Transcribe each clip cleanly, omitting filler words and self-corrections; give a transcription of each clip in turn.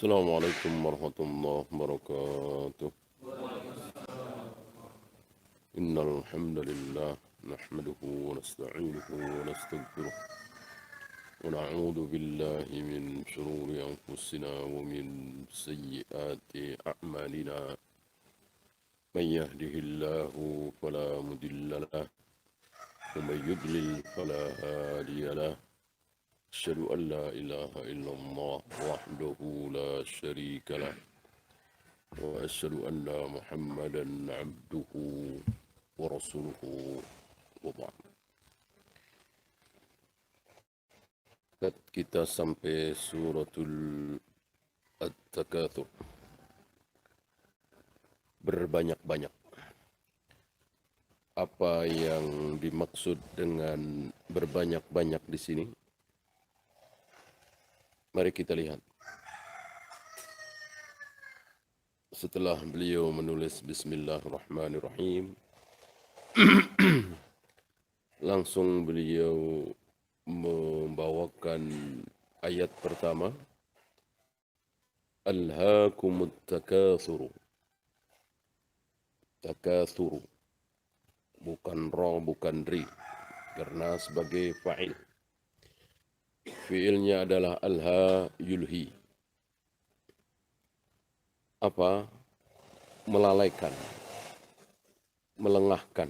السلام عليكم ورحمة الله وبركاته. إن الحمد لله نحمده ونستعينه ونستغفره ونعوذ بالله من شرور أنفسنا ومن سيئات أعمالنا. من يهده الله فلا مضل له ومن يضلل فلا هادي له. أشهد أن لا إله إلا الله وحده لا شريك له وأشهد أن محمدا عبده ورسوله وبعد. Kita sampai suratul At-Takatsur. Berbanyak-banyak. Apa yang dimaksud dengan berbanyak-banyak di sini? Mari kita lihat. Setelah beliau menulis Bismillahirrahmanirrahim, langsung beliau membawakan ayat pertama. Alhaakumut takatsur. Takatsur. Bukan ra, bukan ri. Karena sebagai fa'il. Fi'ilnya adalah alha yulhi. Apa? Melalaikan, melengahkan,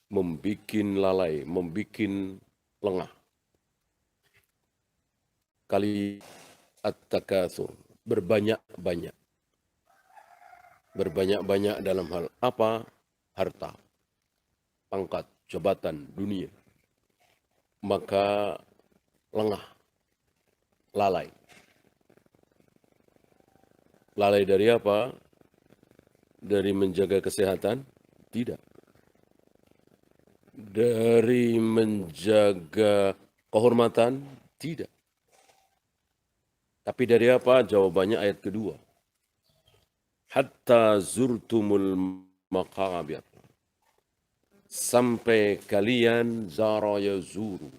membikin lalai, membikin lengah. Kali at-takatsur, berbanyak-banyak. Berbanyak-banyak dalam hal apa? Harta, pangkat, jabatan, dunia. Maka lengah, lalai. Lalai dari apa? Dari menjaga kesehatan? Tidak. Dari menjaga kehormatan? Tidak. Tapi dari apa? Jawabannya ayat kedua. Hatta zurtumul maqabir. Sampai kalian zara yazuru.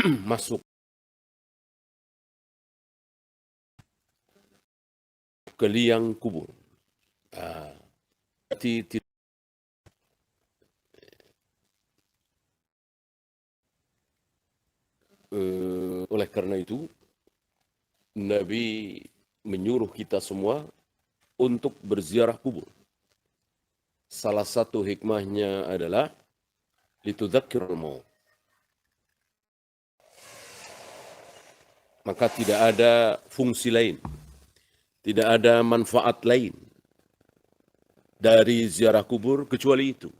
Masuk ke liang kubur. Oleh karena itu, Nabi menyuruh kita semua untuk berziarah kubur. Salah satu hikmahnya adalah litudzakirul maut. Maka tidak ada fungsi lain, tidak ada manfaat lain dari ziarah kubur kecuali itu.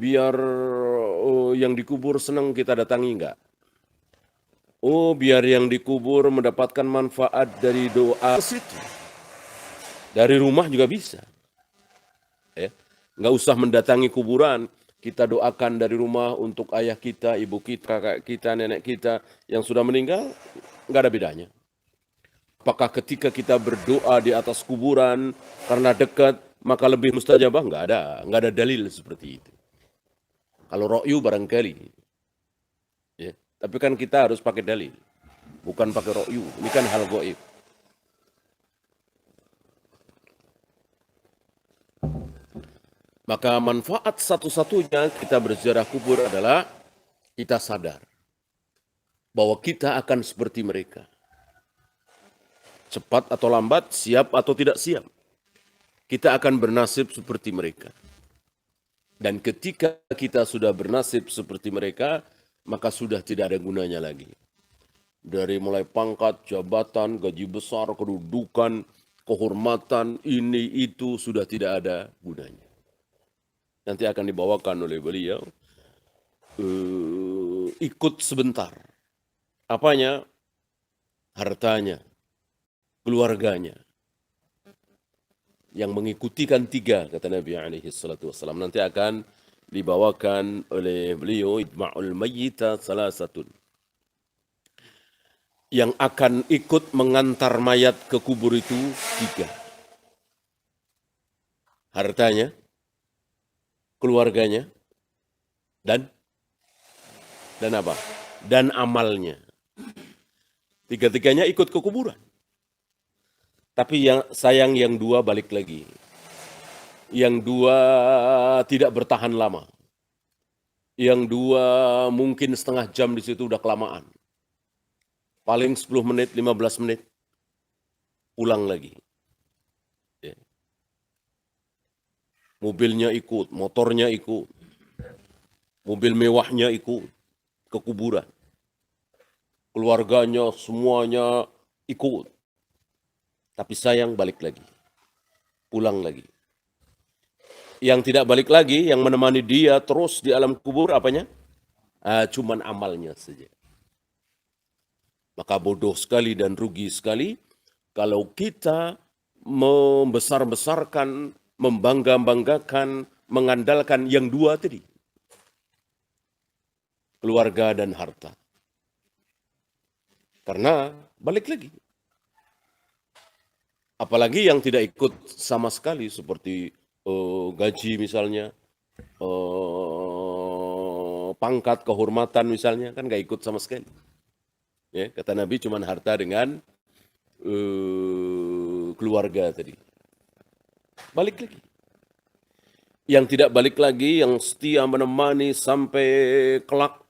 Biar yang dikubur senang kita datangi, enggak. Biar yang dikubur mendapatkan manfaat dari doa situ. Dari rumah juga bisa. Ya. Enggak usah mendatangi kuburan. Kita doakan dari rumah untuk ayah kita, ibu kita, kakak kita, nenek kita yang sudah meninggal, enggak ada bedanya. Apakah ketika kita berdoa di atas kuburan karena dekat, maka lebih mustajabah? Enggak ada dalil seperti itu. Kalau ro'yu barangkali. Ya. Tapi kan kita harus pakai dalil. Bukan pakai ro'yu. Ini kan hal gaib. Maka manfaat satu-satunya kita berziarah kubur adalah kita sadar bahwa kita akan seperti mereka. Cepat atau lambat, siap atau tidak siap. Kita akan bernasib seperti mereka. Dan ketika kita sudah bernasib seperti mereka, maka sudah tidak ada gunanya lagi. Dari mulai pangkat, jabatan, gaji besar, kedudukan, kehormatan, ini, itu sudah tidak ada gunanya. Nanti akan dibawakan oleh beliau. Ikut sebentar. Apanya? Hartanya, keluarganya. Yang mengikutikan tiga, kata Nabi SAW. Nanti akan dibawakan oleh beliau, Ijma'ul mayyita salasatun. Yang akan ikut mengantar mayat ke kubur itu tiga. Hartanya, keluarganya, dan apa? Dan amalnya. Tiga-tiganya ikut ke kuburan. Tapi yang sayang yang dua balik lagi. Yang dua tidak bertahan lama. Yang dua mungkin setengah jam di situ udah kelamaan. Paling 10 menit, 15 menit, pulang lagi. Ya. Mobilnya ikut, motornya ikut, mobil mewahnya ikut ke kuburan. Keluarganya semuanya ikut. Tapi sayang balik lagi, pulang lagi. Yang tidak balik lagi, yang menemani dia terus di alam kubur apanya? Cuman amalnya saja. Maka bodoh sekali dan rugi sekali kalau kita membesar-besarkan, membangga-banggakan, mengandalkan yang dua tadi. Keluarga dan harta. Karena balik lagi. Apalagi yang tidak ikut sama sekali seperti gaji misalnya, pangkat, kehormatan misalnya, kan gak ikut sama sekali. Ya, kata Nabi cuman harta dengan keluarga tadi. Balik lagi. Yang tidak balik lagi, yang setia menemani sampai kelak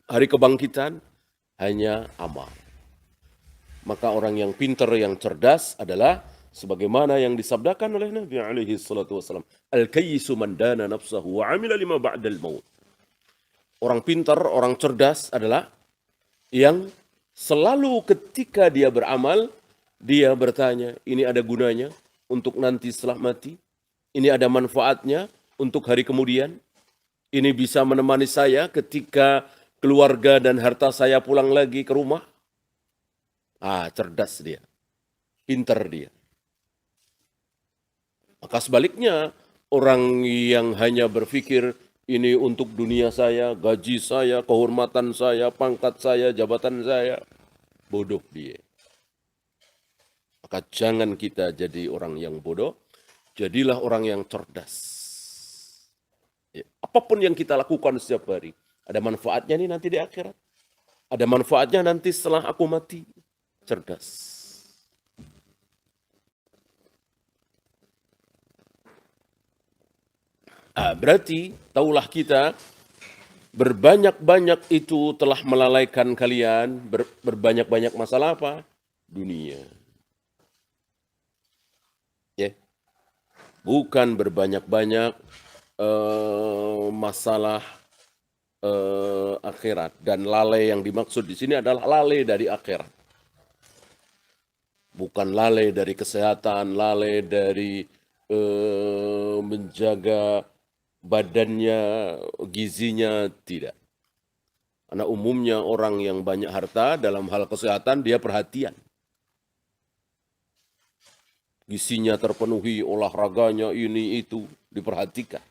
hari kebangkitan, hanya amal. Maka orang yang pintar, yang cerdas adalah sebagaimana yang disabdakan oleh Nabi alaihi salatu wasallam. Al-kayyisu man dana nafsahu wa amila lima ba'dal maut. Orang pintar, orang cerdas adalah yang selalu ketika dia beramal, dia bertanya, ini ada gunanya untuk nanti setelah mati? Ini ada manfaatnya untuk hari kemudian? Ini bisa menemani saya ketika keluarga dan harta saya pulang lagi ke rumah? Cerdas dia, pintar dia. Maka sebaliknya, orang yang hanya berpikir ini untuk dunia saya, gaji saya, kehormatan saya, pangkat saya, jabatan saya, bodoh dia. Maka jangan kita jadi orang yang bodoh, jadilah orang yang cerdas. Ya, apapun yang kita lakukan setiap hari, ada manfaatnya nih nanti di akhirat. Ada manfaatnya nanti setelah aku mati. Cerdas. Berarti taulah kita berbanyak-banyak itu telah melalaikan kalian, berbanyak-banyak masalah apa? Dunia. Ya. Bukan berbanyak-banyak masalah akhirat. Dan lalai yang dimaksud di sini adalah lalai dari akhirat. Bukan lalai dari kesehatan, lalai dari menjaga badannya, gizinya, tidak. Karena umumnya orang yang banyak harta dalam hal kesehatan dia perhatian. Gizinya terpenuhi, olahraganya ini itu diperhatikan.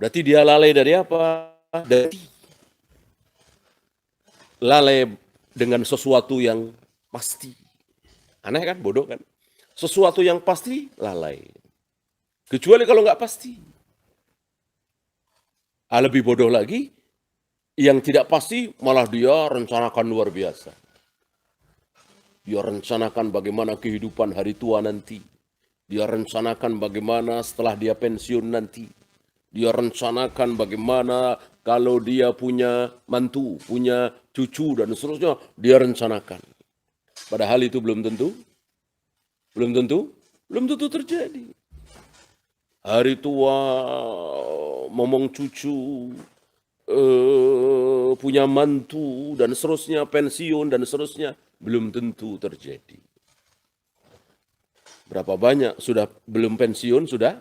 Berarti dia lalai dari apa? Dari lalai dengan sesuatu yang pasti. Aneh kan, bodoh kan? Sesuatu yang pasti, lalai. Kecuali kalau nggak pasti. Lebih bodoh lagi, yang tidak pasti malah dia rencanakan luar biasa. Dia rencanakan bagaimana kehidupan hari tua nanti. Dia rencanakan bagaimana setelah dia pensiun nanti. Dia rencanakan bagaimana kalau dia punya mantu, punya cucu dan seterusnya. Dia rencanakan. Padahal itu belum tentu. Belum tentu terjadi. Hari tua, momong cucu, punya mantu dan seterusnya, pensiun dan seterusnya, belum tentu terjadi. Berapa banyak sudah belum pensiun sudah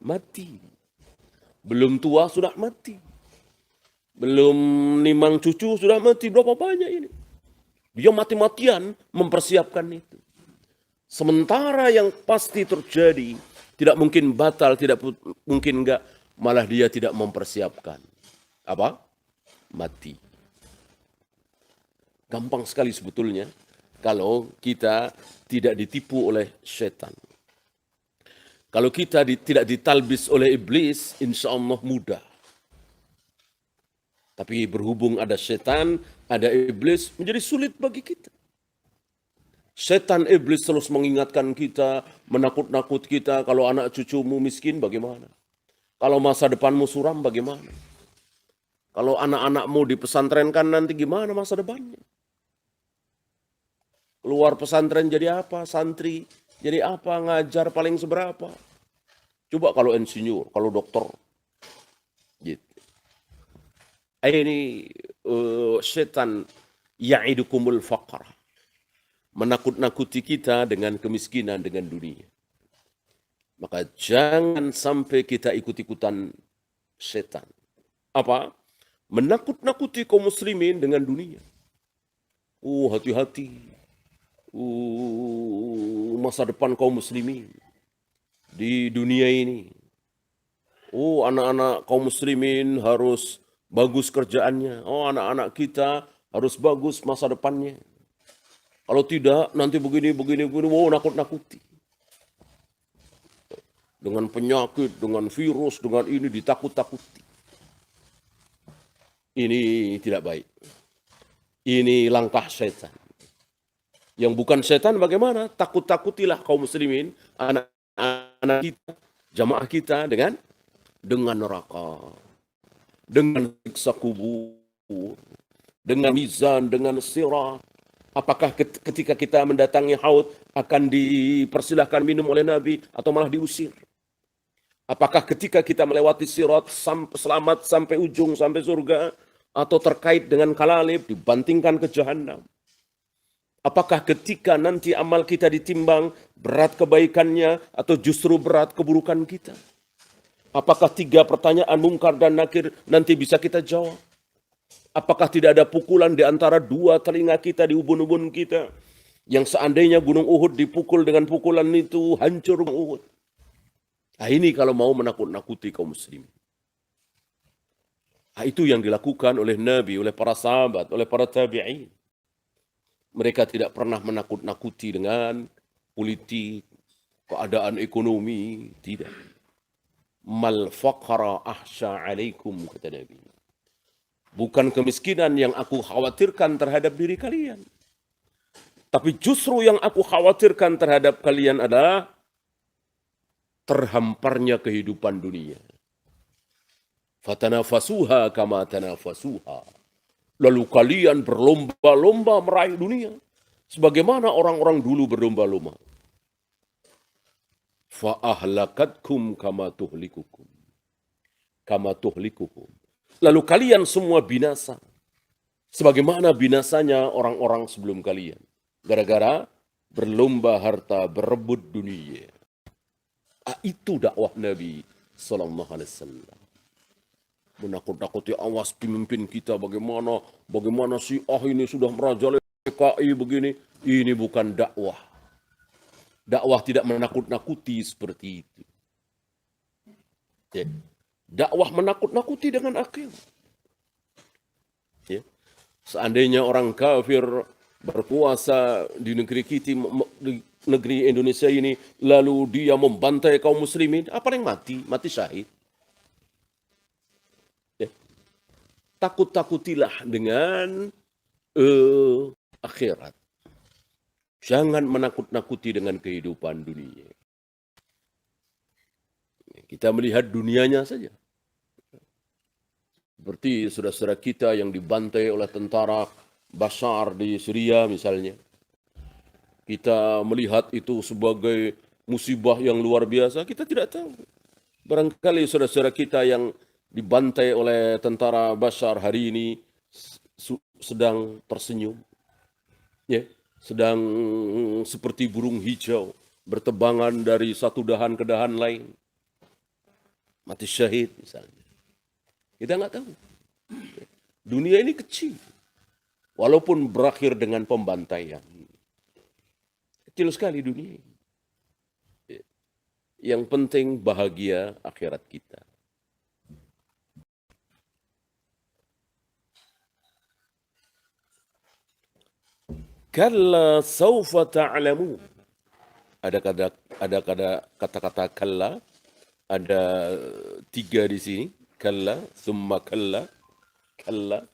mati. Belum tua sudah mati. Belum nimang cucu sudah mati. Berapa banyak ini? Dia mati-matian mempersiapkan itu. Sementara yang pasti terjadi, tidak mungkin batal, tidak mungkin enggak, malah dia tidak mempersiapkan. Apa? Mati. Gampang sekali sebetulnya kalau kita tidak ditipu oleh setan. Kalau kita tidak ditalbis oleh iblis, insya Allah mudah. Tapi berhubung ada setan, ada iblis, menjadi sulit bagi kita. Setan iblis terus mengingatkan kita, menakut-nakut kita, kalau anak cucumu miskin bagaimana? Kalau masa depanmu suram bagaimana? Kalau anak-anakmu dipesantrenkan nanti gimana masa depannya? Keluar pesantren jadi apa? Santri jadi apa? Ngajar paling seberapa? Coba kalau insinyur, kalau dokter. Gitu. Ini setan ya'idukumul faqr. Menakut-nakuti kita dengan kemiskinan, dengan dunia. Maka jangan sampai kita ikut-ikutan setan. Apa? Menakut-nakuti kaum muslimin dengan dunia. Hati-hati. Masa depan kaum muslimin di dunia ini. Anak-anak kaum muslimin harus bagus kerjaannya. Anak-anak kita harus bagus masa depannya. Kalau tidak, nanti begini. Nakut-nakuti. Dengan penyakit, dengan virus, dengan ini ditakut-takuti. Ini tidak baik. Ini langkah setan. Yang bukan setan bagaimana? Takut-takutilah kaum muslimin, anak-anak kita, jamaah kita dengan neraka, dengan siksa kubur, dengan mizan, dengan sirat. Apakah ketika kita mendatangi haud akan dipersilahkan minum oleh Nabi atau malah diusir? Apakah ketika kita melewati sirat selamat sampai ujung, sampai surga, atau terkait dengan kalalib dibantingkan ke jahanam? Apakah ketika nanti amal kita ditimbang berat kebaikannya atau justru berat keburukan kita? Apakah 3 pertanyaan mungkar dan nakir nanti bisa kita jawab? Apakah tidak ada pukulan di antara 2 telinga kita di ubun-ubun kita? Yang seandainya gunung Uhud dipukul dengan pukulan itu hancur gunung Uhud. Nah, ini kalau mau menakut-nakuti kaum muslimin. Nah, itu yang dilakukan oleh Nabi, oleh para sahabat, oleh para tabi'in. Mereka tidak pernah menakut-nakuti dengan politik, keadaan ekonomi, tidak. Mal faqara ahsya alaikum, kata Nabi. Bukan kemiskinan yang aku khawatirkan terhadap diri kalian. Tapi justru yang aku khawatirkan terhadap kalian adalah terhamparnya kehidupan dunia. Fatanafasuha kama tanafasuha. Lalu kalian berlomba-lomba meraih dunia. Sebagaimana orang-orang dulu berlomba-lomba. Fa'ahlakatkum kama tuhlikukum. Kama tuhlikukum. Lalu kalian semua binasa. Sebagaimana binasanya orang-orang sebelum kalian. Gara-gara berlomba harta, berebut dunia. Itu dakwah Nabi sallallahu alaihi wasallam. Menakut-nakuti, awas pemimpin kita bagaimana si ini sudah merajalela PKI begini. Ini bukan dakwah. Dakwah tidak menakut-nakuti seperti itu. Ya. Dakwah menakut-nakuti dengan akhirat. Ya. Seandainya orang kafir berkuasa di negeri kita, di negeri Indonesia ini, lalu dia membantai kaum muslimin, apa yang mati? Mati syahid. Takut-takutilah dengan akhirat. Jangan menakut-nakuti dengan kehidupan dunia. Kita melihat dunianya saja. Seperti saudara-saudara kita yang dibantai oleh tentara Bashar di Syria misalnya. Kita melihat itu sebagai musibah yang luar biasa, kita tidak tahu. Barangkali saudara-saudara kita yang dibantai oleh tentara Bashar hari ini sedang tersenyum, ya, sedang seperti burung hijau bertebangan dari satu dahan ke dahan lain, mati syahid misalnya. Kita nggak tahu. Dunia ini kecil, walaupun berakhir dengan pembantaian. Kecil sekali dunia. Yang penting bahagia akhirat kita. Kalla sawfa ta'lamun. Ada kata-kata kalla, ada 3 di sini. Kalla, summa kalla, kalla.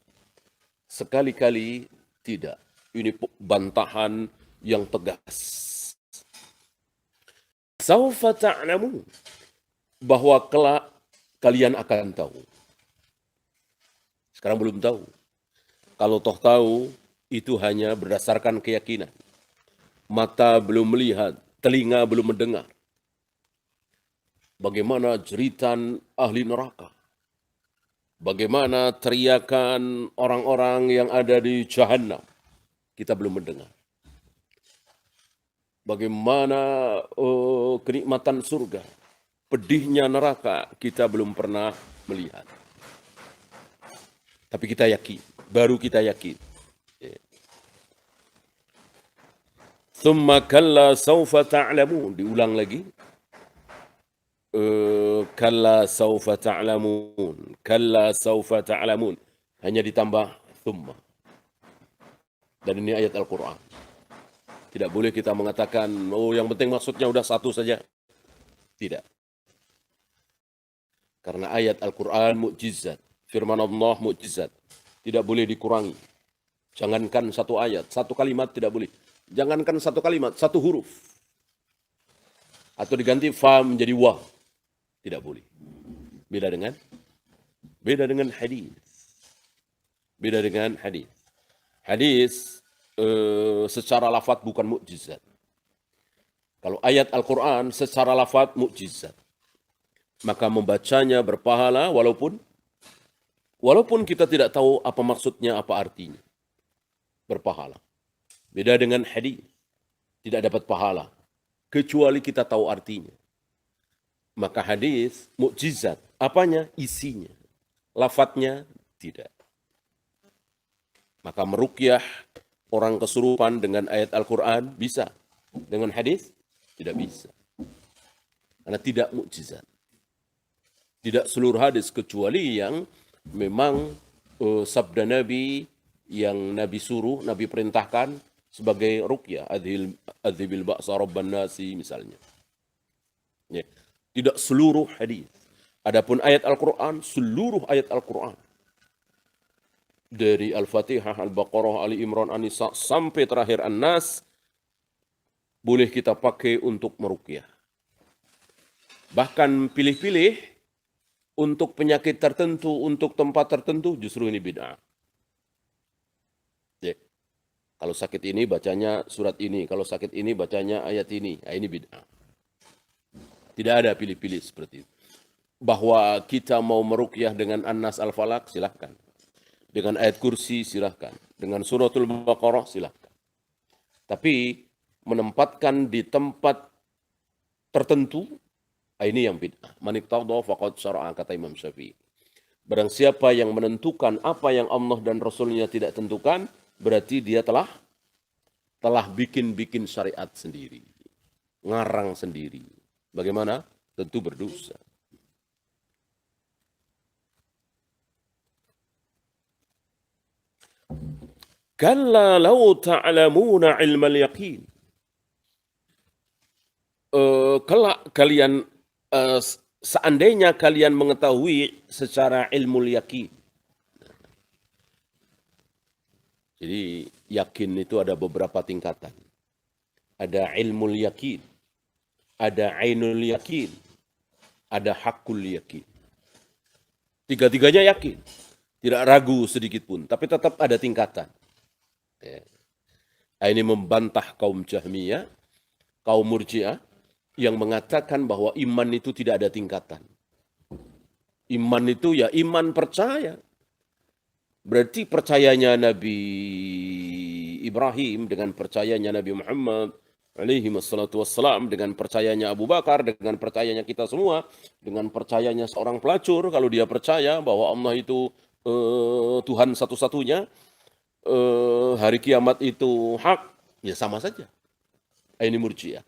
Sekali-kali tidak. Ini bantahan yang tegas. Saufa ta'lamun, bahwa kelak kalian akan tahu. Sekarang belum tahu. Kalau toh tahu, itu hanya berdasarkan keyakinan. Mata belum melihat, telinga belum mendengar. Bagaimana jeritan ahli neraka. Bagaimana teriakan orang-orang yang ada di Jahannam. Kita belum mendengar. Bagaimana kenikmatan surga. Pedihnya neraka kita belum pernah melihat. Tapi kita yakin. Baru kita yakin. Thumma kalla sawfa ta'lamun. Diulang lagi. Kalla sawfa ta'lamun. Kalla sawfa ta'lamun. Hanya ditambah thumma. Dan ini ayat Al-Quran. Tidak boleh kita mengatakan, oh yang penting maksudnya udah satu saja. Tidak. Karena ayat Al-Quran mukjizat. Firman Allah mukjizat. Tidak boleh dikurangi. Jangankan satu ayat, satu kalimat tidak boleh. Jangankan satu kalimat, satu huruf. Atau diganti fa menjadi wa. Tidak boleh. Beda dengan hadis. Beda dengan hadis. Hadis secara lafaz bukan mukjizat. Kalau ayat Al-Quran secara lafaz mukjizat. Maka membacanya berpahala walaupun kita tidak tahu apa maksudnya, apa artinya. Berpahala. Beda dengan hadis. Tidak dapat pahala. Kecuali kita tahu artinya. Maka hadis mukjizat. Apanya? Isinya. Lafadznya tidak. Maka meruqyah orang kesurupan dengan ayat Al-Quran bisa. Dengan hadis tidak bisa. Karena tidak mukjizat. Tidak seluruh hadis kecuali yang memang sabda Nabi yang Nabi suruh, Nabi perintahkan sebagai ruqyah. Adhibil ba'sa rabban nasi misalnya. Ya. Tidak seluruh hadis. Adapun ayat Al-Quran, seluruh ayat Al-Quran. Dari Al-Fatihah, Al-Baqarah, Ali Imran, An-Nisa, sampai terakhir An-Nas, boleh kita pakai untuk meruqyah. Bahkan pilih-pilih untuk penyakit tertentu, untuk tempat tertentu, justru ini bid'ah. Ya. Kalau sakit ini bacanya surat ini, kalau sakit ini bacanya ayat ini. Nah, ini bid'ah. Tidak ada pilih-pilih seperti itu. Bahwa kita mau meruqyah dengan An-Nas Al-Falaq, silahkan. Dengan ayat kursi, silahkan. Dengan suratul Baqarah, silahkan. Tapi menempatkan di tempat tertentu, ini yang bid'ah. Man iqtada faqad syara'a, kata Imam Syafi'i. Barang siapa yang menentukan apa yang Allah dan Rasulnya tidak tentukan, berarti dia telah bikin syariat sendiri. Ngarang sendiri. Bagaimana? Tentu berdosa. Kalla law ta'lamuna ilmal yaqin. Kelak kalian, seandainya kalian mengetahui secara ilmu yakin. Jadi yakin itu ada beberapa tingkatan. Ada ilmu yakin, ada ainul yakin, ada hakul yakin. Tiga-tiganya yakin. Tidak ragu sedikit pun, tapi tetap ada tingkatan. Ya. Ini membantah kaum Jahmiyah, kaum Murji'ah, yang mengatakan bahwa iman itu tidak ada tingkatan. Iman itu ya iman percaya. Berarti percayanya Nabi Ibrahim dengan percayanya Nabi Muhammad alaihi wassalatu wassalam, dengan percayanya Abu Bakar, dengan percayanya kita semua, dengan percayanya seorang pelacur, kalau dia percaya bahwa Allah itu Tuhan satu-satunya, hari kiamat itu hak, ya sama saja. Ini Murji'ah.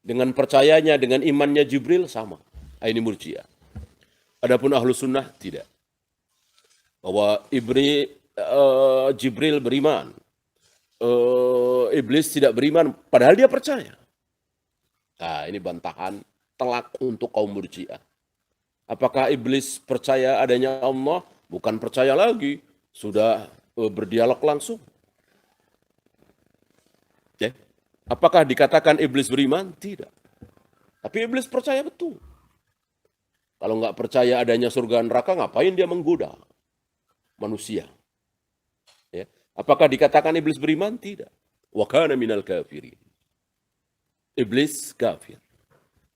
Dengan percayanya, dengan imannya Jibril sama. Ini Murji'ah. Adapun Ahlus Sunnah tidak. Bahwa Jibril beriman. Iblis tidak beriman, padahal dia percaya. Nah, ini bantahan telak untuk kaum Murji'ah. Apakah iblis percaya adanya Allah? Bukan percaya lagi, sudah berdialog langsung. Ya. Apakah dikatakan iblis beriman? Tidak. Tapi iblis percaya betul. Kalau nggak percaya adanya surga neraka, ngapain dia menggoda manusia? Ya. Apakah dikatakan iblis beriman? Tidak. Wa kana minal kafirin. Iblis kafir.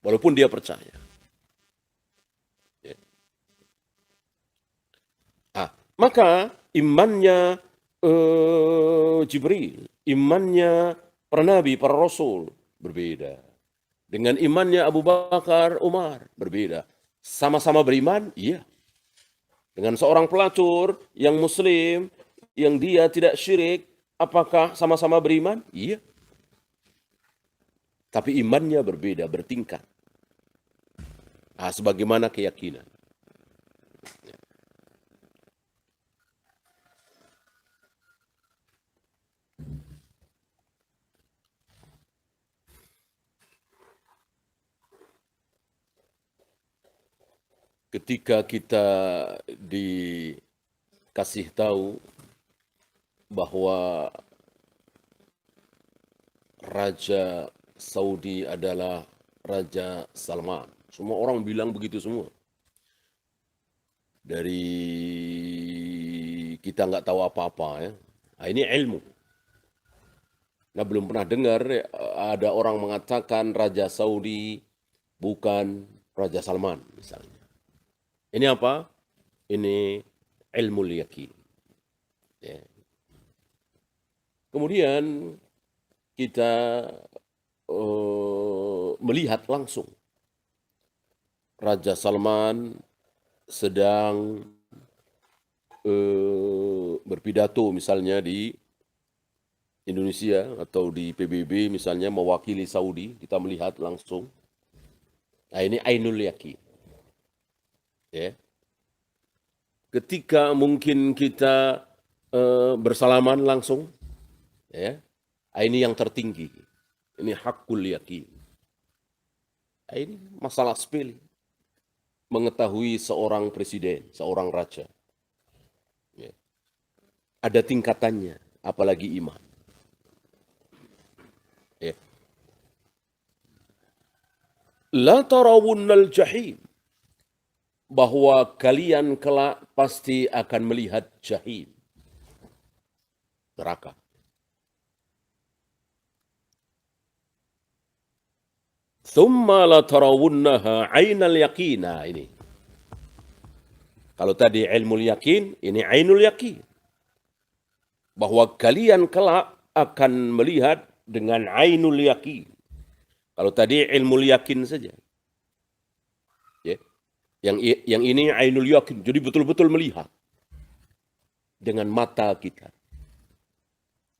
Walaupun dia percaya. Ya. Maka imannya Jibril, imannya para nabi, para rasul berbeda. Dengan imannya Abu Bakar, Umar berbeda. Sama-sama beriman, iya. Dengan seorang pelacur yang muslim, yang dia tidak syirik, apakah sama-sama beriman? Iya. Tapi imannya berbeda, bertingkat. Sebagaimana keyakinan. Ketika kita dikasih tahu bahwa Raja Saudi adalah Raja Salman. Semua orang bilang begitu semua. Dari kita nggak tahu apa-apa ya. Nah, ini ilmu. Nah, belum pernah dengar ada orang mengatakan Raja Saudi bukan Raja Salman misalnya. Ini apa? Ini ilmu yakin. Ya. Kemudian kita melihat langsung Raja Salman sedang berpidato misalnya di Indonesia atau di PBB misalnya mewakili Saudi, kita melihat langsung. Nah, ini ainul yakin. Ya. Ketika mungkin kita bersalaman langsung, ya, ini yang tertinggi. Ini hakul yakin. Ini masalah sepele. Mengetahui seorang presiden, seorang raja. Ya. Ada tingkatannya, apalagi iman. Ya. La tarawunnal jahim. Bahwa kalian kelak pasti akan melihat jahim. Neraka. Thumma la tarawunnaha ainal yaqina ini. Kalau tadi ilmu yakin, ini ainul yakin. Bahwa kalian kelak akan melihat dengan ainul yakin. Kalau tadi ilmu yakin saja. Ya. Yang ini ainul yakin. Jadi betul-betul melihat. Dengan mata kita.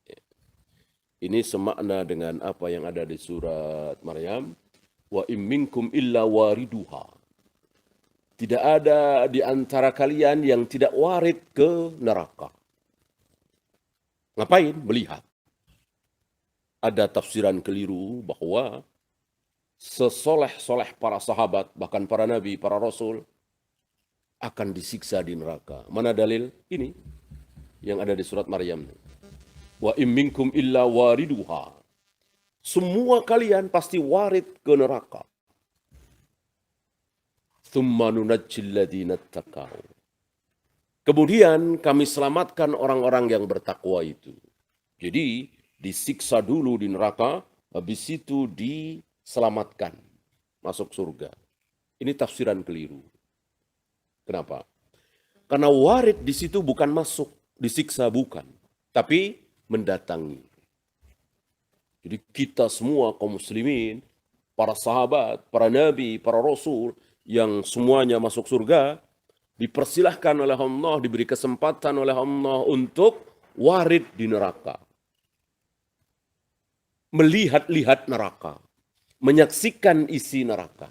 Ya. Ini semakna dengan apa yang ada di surat Maryam. Wa imminkum illa wariduha. Tidak ada di antara kalian yang tidak warid ke neraka. Ngapain? Melihat. Ada tafsiran keliru bahwa sesoleh-soleh para sahabat, bahkan para nabi, para rasul, akan disiksa di neraka. Mana dalil? Ini yang ada di surat Maryam. Wa imminkum illa wariduha. Semua kalian pasti warid ke neraka. Thumma nunajjil ladzina taqaw. Kemudian kami selamatkan orang-orang yang bertakwa itu. Jadi disiksa dulu di neraka, habis itu diselamatkan masuk surga. Ini tafsiran keliru. Kenapa? Karena warid di situ bukan masuk, disiksa bukan, tapi mendatangi. Jadi kita semua kaum muslimin, para sahabat, para nabi, para rasul, yang semuanya masuk surga, dipersilahkan oleh Allah, diberi kesempatan oleh Allah untuk warid di neraka. Melihat-lihat neraka. Menyaksikan isi neraka.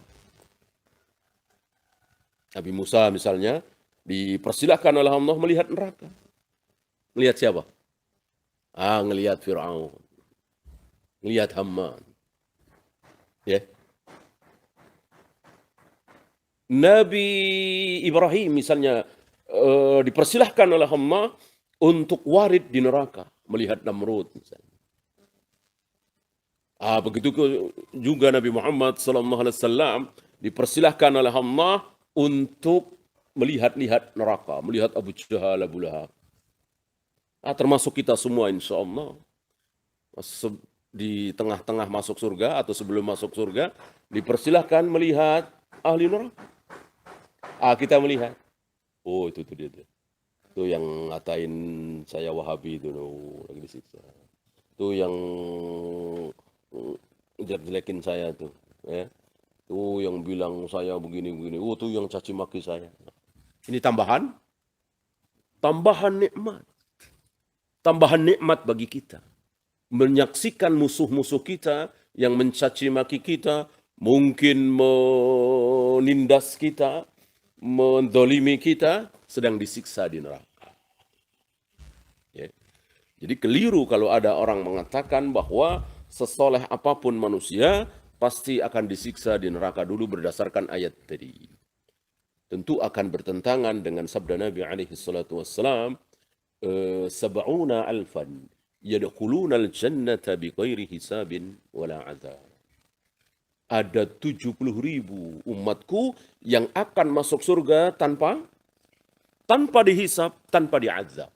Nabi Musa misalnya, dipersilahkan oleh Allah melihat neraka. Melihat siapa? Ngelihat Fir'aun. Melihat Haman. Ya. Nabi Ibrahim misalnya dipersilahkan oleh Allah untuk warid di neraka melihat Namrud misalnya. Begitu juga Nabi Muhammad SAW dipersilahkan oleh Allah untuk melihat-lihat neraka, melihat Abu Jahal, Abu Lahab. Termasuk kita semua insya Allah. Di tengah-tengah masuk surga atau sebelum masuk surga, dipersilahkan melihat ahli neraka. Kita melihat. Oh, itu dia. Itu yang ngatain saya Wahabi itu, lagi disiksa. Itu yang jelek-jelekin saya tuh. Ya. Tuh yang bilang saya begini-begini. Oh, tuh yang caci maki saya. Ini tambahan nikmat. Tambahan nikmat bagi kita. Menyaksikan musuh-musuh kita yang mencaci maki kita, mungkin menindas kita, mendolimi kita, sedang disiksa di neraka. Ya. Jadi keliru kalau ada orang mengatakan bahwa sesoleh apapun manusia pasti akan disiksa di neraka dulu berdasarkan ayat tadi. Tentu akan bertentangan dengan sabda Nabi SAW, sab'una alfan yadkhuluna al-jannata bighairi hisabin wala azab. Ada 70.000 umatku yang akan masuk surga tanpa dihisab, tanpa diazab.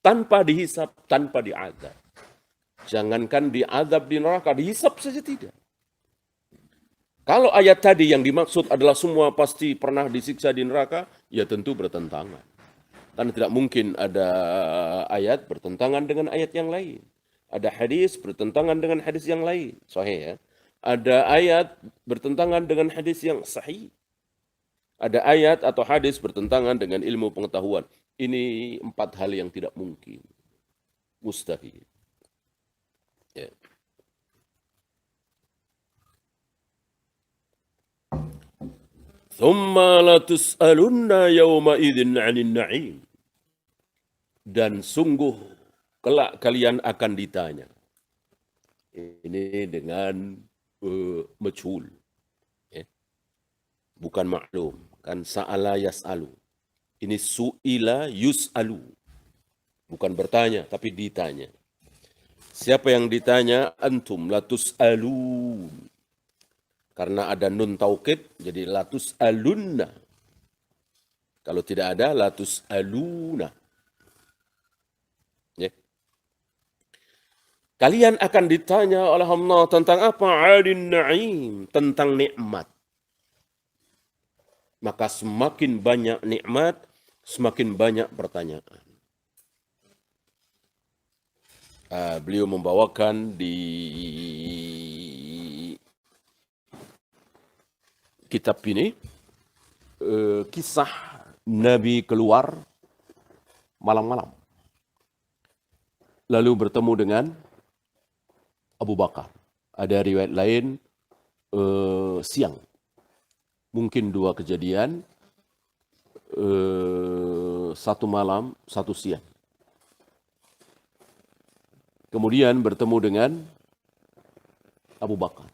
Tanpa dihisab, tanpa diazab. Jangankan diazab di neraka, dihisab saja tidak. Kalau ayat tadi yang dimaksud adalah semua pasti pernah disiksa di neraka, ya tentu bertentangan. Karena tidak mungkin ada ayat bertentangan dengan ayat yang lain. Ada hadis bertentangan dengan hadis yang lain. Sahih ya. Ada ayat bertentangan dengan hadis yang sahih. Ada ayat atau hadis bertentangan dengan ilmu pengetahuan. Ini 4 hal yang tidak mungkin. Mustahil. Ya. Thumma latus'alunna yawma idzin 'anil na'im. Dan sungguh kelak kalian akan ditanya. Ini dengan majhul. Ya. Bukan maklum. Kan sa'ala yas'alu. Ini su'ila yus'alu. Bukan bertanya, tapi ditanya. Siapa yang ditanya? Antum latus'alun. Karena ada nun taukid, jadi latus'alunna. Kalau tidak ada, latus'aluna. Ya. Kalian akan ditanya oleh Allah tentang apa? 'Alin na'im, tentang nikmat. Maka semakin banyak nikmat, semakin banyak pertanyaan. Beliau membawakan di kitab ini kisah Nabi keluar malam-malam. Lalu bertemu dengan Abu Bakar. Ada riwayat lain siang. Mungkin 2 kejadian, 1 malam, 1 siang. Kemudian bertemu dengan Abu Bakar.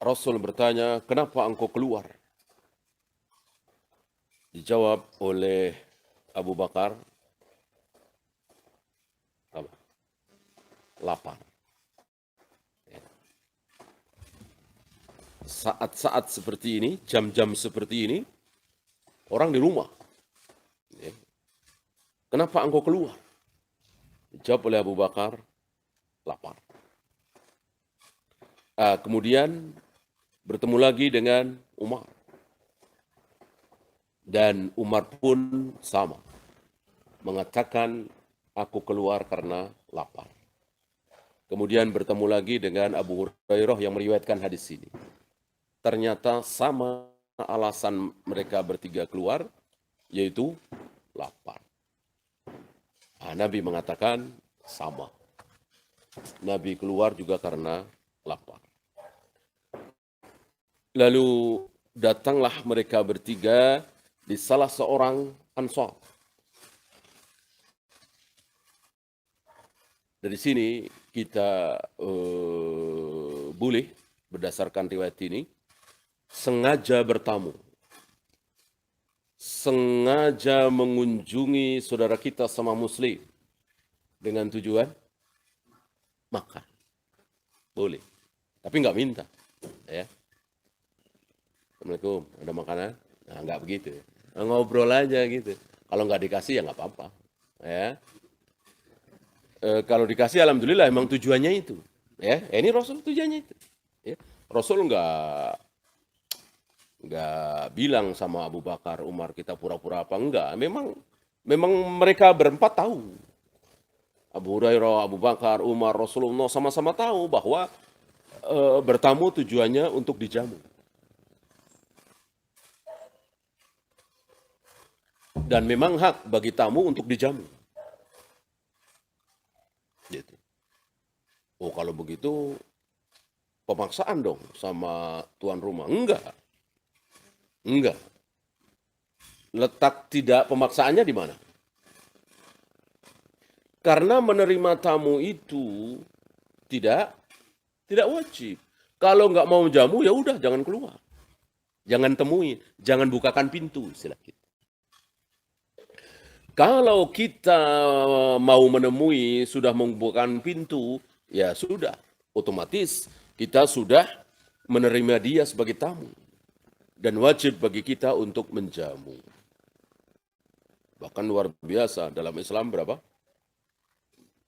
Rasul bertanya, kenapa engkau keluar? Dijawab oleh Abu Bakar, lapar. Saat-saat seperti ini, jam-jam seperti ini, orang di rumah. Kenapa engkau keluar? Dijawab oleh Abu Bakar, lapar. Kemudian bertemu lagi dengan Umar. Dan Umar pun sama. Mengatakan, aku keluar karena lapar. Kemudian bertemu lagi dengan Abu Hurairah yang meriwayatkan hadis ini. Ternyata sama alasan mereka bertiga keluar, yaitu lapar. Nabi mengatakan sama. Nabi keluar juga karena lapar. Lalu datanglah mereka bertiga di salah seorang Ansar. Dari sini kita boleh berdasarkan riwayat ini sengaja bertamu, sengaja mengunjungi saudara kita sama muslim dengan tujuan makan. Boleh. Tapi nggak minta. Ya. Assalamualaikum, ada makanan? Nah, nggak begitu. Ngobrol aja gitu. Kalau nggak dikasih ya nggak apa-apa. Ya. Kalau dikasih alhamdulillah emang tujuannya itu. Ya, ini Rasul tujuannya itu. Ya. Rasul nggak bilang sama Abu Bakar, Umar kita pura-pura apa enggak. Memang mereka berempat tahu. Abu Hurairah, Abu Bakar, Umar, Rasulullah sama-sama tahu bahwa bertamu tujuannya untuk dijamu. Dan memang hak bagi tamu untuk dijamu. Gitu. Oh kalau begitu pemaksaan dong sama tuan rumah. Enggak. Letak tidak pemaksaannya di mana? Karena menerima tamu itu tidak wajib. Kalau nggak mau jamu ya udah jangan keluar. Jangan temuin, jangan bukakan pintu istilah kita. Kalau kita mau menemui sudah membukakan pintu, ya sudah, otomatis kita sudah menerima dia sebagai tamu. Dan wajib bagi kita untuk menjamu. Bahkan luar biasa dalam Islam berapa?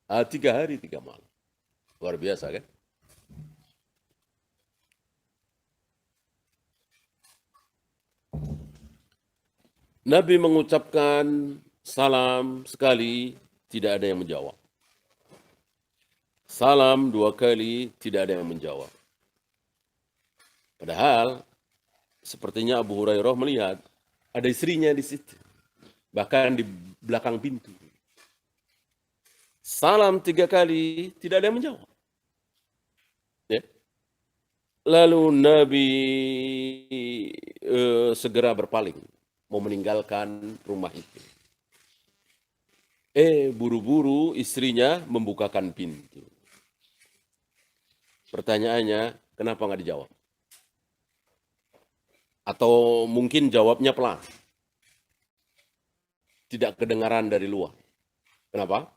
3 hari 3 malam. Luar biasa kan? Nabi mengucapkan salam sekali, tidak ada yang menjawab. Salam 2 kali, tidak ada yang menjawab. Padahal, sepertinya Abu Hurairah melihat ada istrinya di situ. Bahkan di belakang pintu. Salam 3 kali, tidak ada yang menjawab. Ya. Lalu Nabi segera berpaling, mau meninggalkan rumah itu. Buru-buru istrinya membukakan pintu. Pertanyaannya, kenapa nggak dijawab? Atau mungkin jawabnya pelan. Tidak kedengaran dari luar. Kenapa?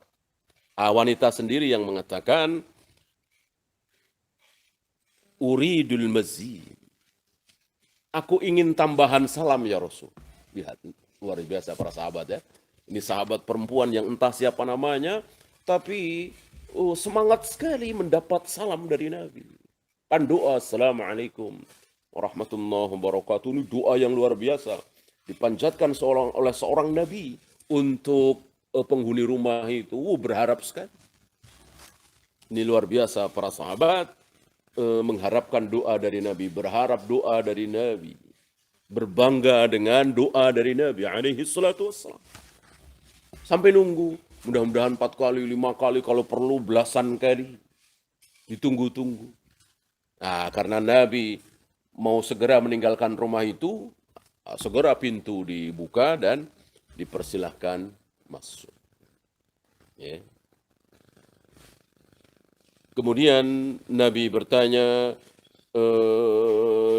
Wanita sendiri yang mengatakan, Uridul mazid. Aku ingin tambahan salam ya Rasul. Lihat, luar biasa para sahabat ya. Ini sahabat perempuan yang entah siapa namanya, tapi semangat sekali mendapat salam dari Nabi. Kan doa, Assalamualaikum warahmatullahi wabarakatuh. Ini doa yang luar biasa. Dipanjatkan oleh seorang Nabi untuk penghuni rumah itu. Berharap sekali. Ini luar biasa para sahabat mengharapkan doa dari Nabi. Berharap doa dari Nabi. Berbangga dengan doa dari Nabi alaihi salatu wassalam. Sampai nunggu, mudah-mudahan 4 kali, 5 kali, kalau perlu belasan kali. Ditunggu-tunggu. Nah, karena Nabi mau segera meninggalkan rumah itu, segera pintu dibuka dan dipersilahkan masuk. Ya. Kemudian Nabi bertanya,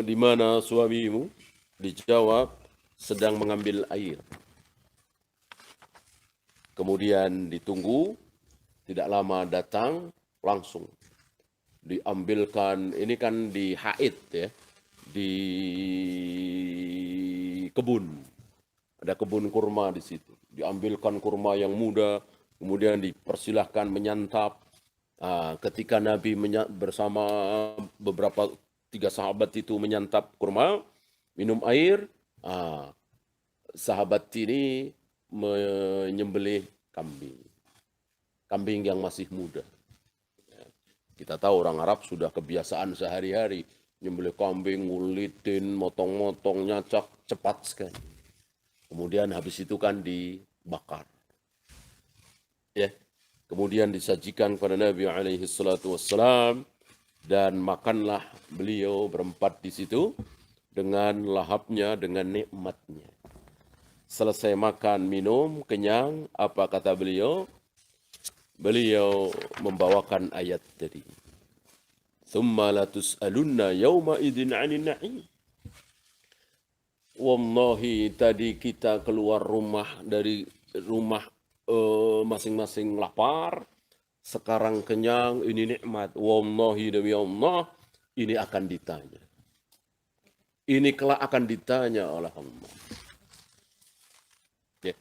di mana suamimu? Dijawab, sedang mengambil air. Kemudian ditunggu, tidak lama datang, langsung diambilkan, ini kan di haid ya, di kebun, ada kebun kurma di situ, diambilkan kurma yang muda, kemudian dipersilahkan menyantap. Ketika Nabi bersama beberapa 3 sahabat itu menyantap kurma, minum air, sahabat ini menyembelih kambing yang masih muda. Kita tahu orang Arab sudah kebiasaan sehari-hari menyembelih kambing, ngulitin, motong-motong, nyacak, cepat sekali. Kemudian habis itu kan dibakar. Ya. Kemudian disajikan kepada Nabi alaihi salatu wassalam dan makanlah beliau berempat di situ dengan lahapnya, dengan nikmatnya. Selesai makan, minum, kenyang, apa kata beliau? Beliau membawakan ayat tadi. Thumma latus'alunna yawma idzin 'anil na'im. Wallahi tadi kita keluar rumah dari rumah masing-masing lapar, sekarang kenyang, ini nikmat. Wallahi demi Allah, ini akan ditanya. Ini kelak akan ditanya oleh Allah. Ya.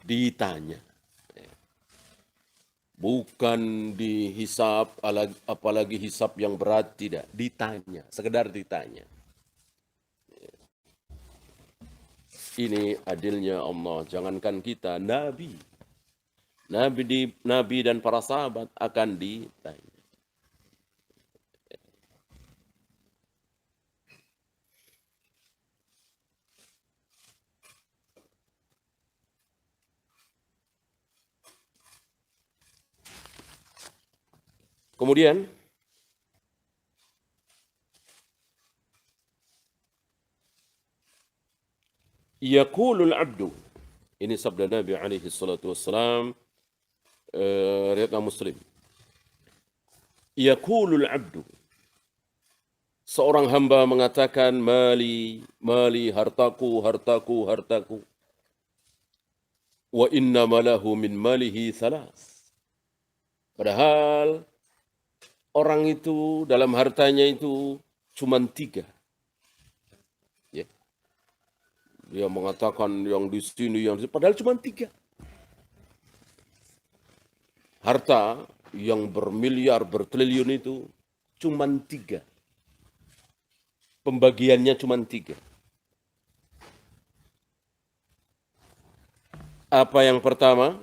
Ditanya. Ya. Bukan dihisap, apalagi hisap yang berat, tidak. Ditanya, sekedar ditanya. Ini adilnya Allah. Jangankan kita, Nabi. Nabi dan para sahabat akan ditanya. Kemudian, yaqulul abdu. Ini sabda Nabi alaihi salatu wassalam, riwayat Muslim. Yaqulul abdu. Seorang hamba mengatakan, mali, mali, hartaku, hartaku, hartaku. Wa inna malahu min malihi thalas. Padahal orang itu dalam hartanya itu cuma 3. Ya. Dia mengatakan yang di sini, yang di sini, padahal cuma 3. Harta yang bermiliar, bertriliun itu cuma 3. Pembagiannya cuma 3. Apa yang pertama?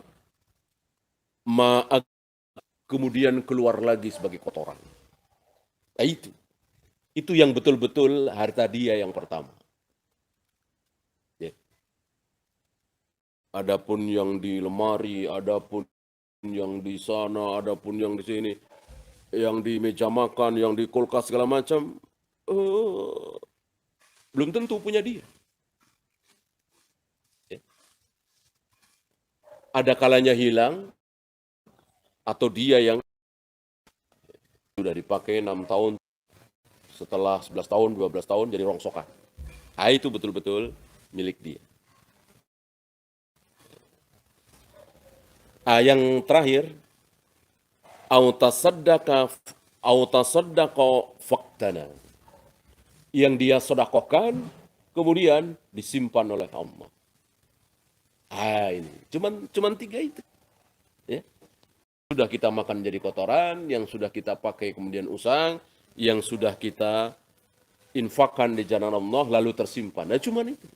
Kemudian keluar lagi sebagai kotoran. Nah, itu yang betul-betul harta dia yang pertama. Ya. Adapun yang di lemari, adapun yang di sana, adapun yang di sini, yang di meja makan, yang di kulkas segala macam, belum tentu punya dia. Ya. Ada kalanya hilang, atau dia yang sudah dipakai 6 tahun, setelah 11 tahun, 12 tahun jadi rongsokan. Nah, itu betul-betul milik dia. Yang terakhir, autasaddaqa faktana. Yang dia sedekahkan kemudian disimpan oleh Allah. Ini cuman 3 itu. Ya. Sudah kita makan jadi kotoran, yang sudah kita pakai kemudian usang, yang sudah kita infakkan di jalan Allah lalu tersimpan. Nah, cuman itu.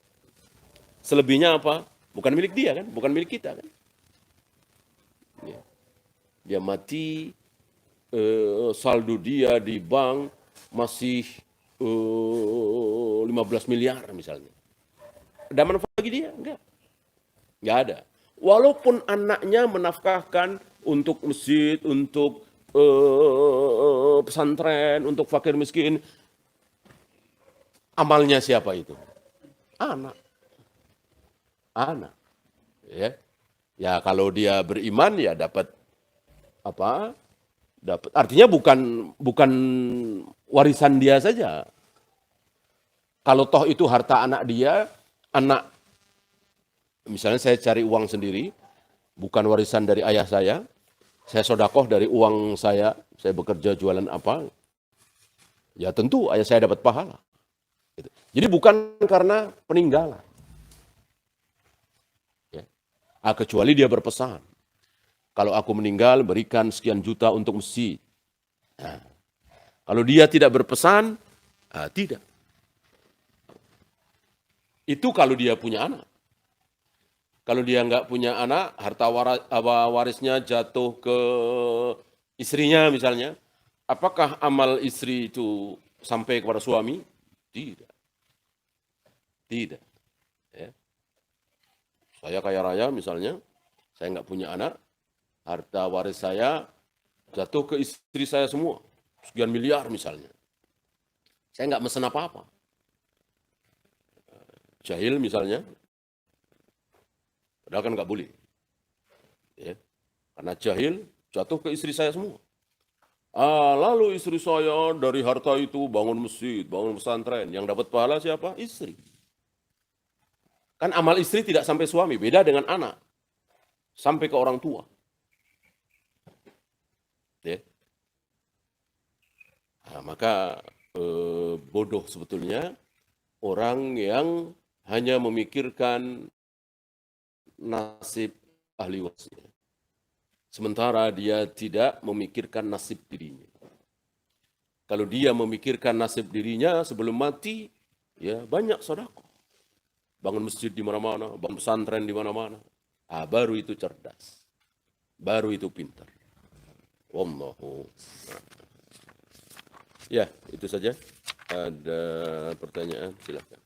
Selebihnya apa? Bukan milik dia kan? Bukan milik kita kan? Ya. Dia mati, saldo dia di bank masih 15 miliar misalnya. Ada manfaat bagi dia? Enggak. Enggak ada. Walaupun anaknya menafkahkan untuk masjid, untuk pesantren, untuk fakir miskin, amalnya siapa itu? Anak. Anak. Ya. Ya kalau dia beriman ya dapat apa? Dapat. Artinya bukan warisan dia saja. Kalau toh itu harta anak dia, anak misalnya saya cari uang sendiri, bukan warisan dari ayah saya sedekah dari uang saya bekerja jualan apa, ya tentu ayah saya dapat pahala. Jadi bukan karena peninggalan. Ya. Kecuali dia berpesan, kalau aku meninggal berikan sekian juta untuk masjid. Nah, kalau dia tidak berpesan, tidak. Itu kalau dia punya anak. Kalau dia nggak punya anak, harta warisnya jatuh ke istrinya misalnya, apakah amal istri itu sampai kepada suami? Tidak. Tidak. Ya. Saya kaya raya misalnya, saya nggak punya anak, harta waris saya jatuh ke istri saya semua, sekian miliar misalnya. Saya nggak mesen apa-apa. Jahil misalnya, padahal kan nggak boleh. Ya. Karena jahil jatuh ke istri saya semua. Lalu istri saya dari harta itu bangun masjid, bangun pesantren. Yang dapat pahala siapa? Istri. Kan amal istri tidak sampai suami, beda dengan anak. Sampai ke orang tua. Ya. Maka bodoh sebetulnya orang yang hanya memikirkan nasib ahli warisnya. Sementara dia tidak memikirkan nasib dirinya. Kalau dia memikirkan nasib dirinya sebelum mati, ya banyak sedekah. Bangun masjid di mana-mana, bangun pesantren di mana-mana. Baru itu cerdas. Baru itu pintar. Wallahu. Ya, itu saja. Ada pertanyaan, silakan.